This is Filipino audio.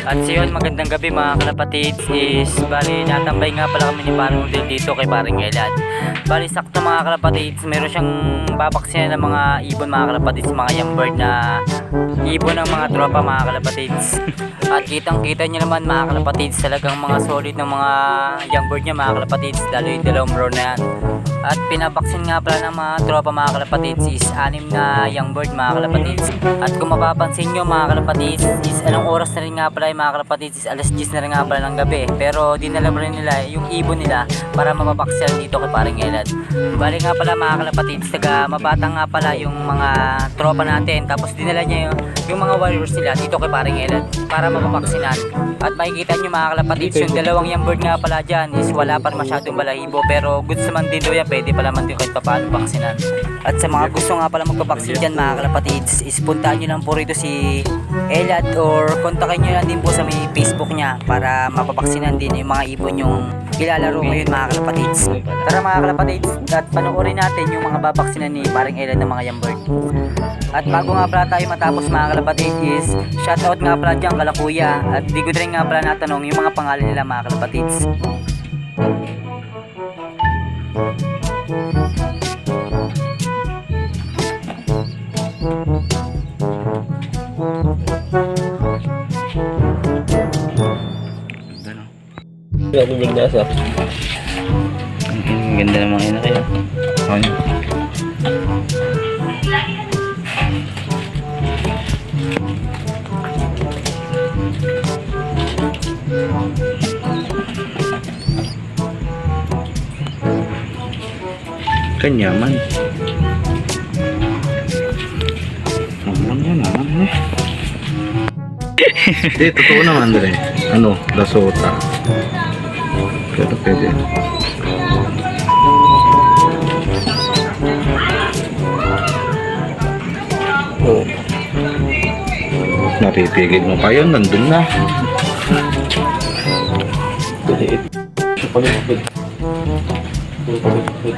At siyon, magandang gabi mga kalapatids. Is bali natambay nga pala kami ni Parang Udel dito kay Paring Elad. Bali sakto mga kalapatids, meron siyang babaksinan ng mga ibon mga kalapatids, mga young bird na ibon ng mga tropa mga kalapatids. At kitang kita nyo naman mga kalapatids, talagang mga solid ng mga young bird niya mga kalapatids, lalo yung dalawang brown na yan. At pinabaksin nga pala ng mga tropa mga kalapatids is 6 na young bird mga kalapatids. At kung mapapansin nyo mga kalapatids is anong oras na rin nga pala yung mga kalapatids is alas 10 na rin nga pala ng gabi. Pero dinala pa rin nila yung ibon nila para mapabaksin dito kay Paring Elad. Bali nga pala mga kalapatids, taga mabata nga pala yung mga tropa natin. Tapos dinala niya yung mga warriors nila dito kay Paring Elad para mapabaksinan. At makikita nyo mga kalapatids, yung dalawang young bird nga pala dyan is wala pa masyadong balahibo. Pero goods naman din daw yan, pwede pala man din kahit paano baksinan. At sa mga gusto nga pala magpabaksin dyan mga kalapatids, is puntaan nyo lang po rito si Elad or kontakin nyo lang din po sa may Facebook niya para mapabaksinan din yung mga ibon yung ilalaro ngayon mga kalapatids. Tara mga kalapatids, at panoorin natin yung mga babaksinan ni Paring Elad ng mga young bird. At bago nga pala tayo matapos mga kalapatids is shoutout nga pala dyan kala kuya. At di ko rin nga pala natanong yung mga pangalan nila mga kalapatids. Nabibig na sa. Ganda ng mga ina kayo. Ano? Kanyaman. Naman yan, naman eh. Hindi, totoo naman rin. Ano, Dasota. Pero pwede. Oh. Napipigil mo pa yun, nandun na. Daliit. Pagpapit. Pagpapit.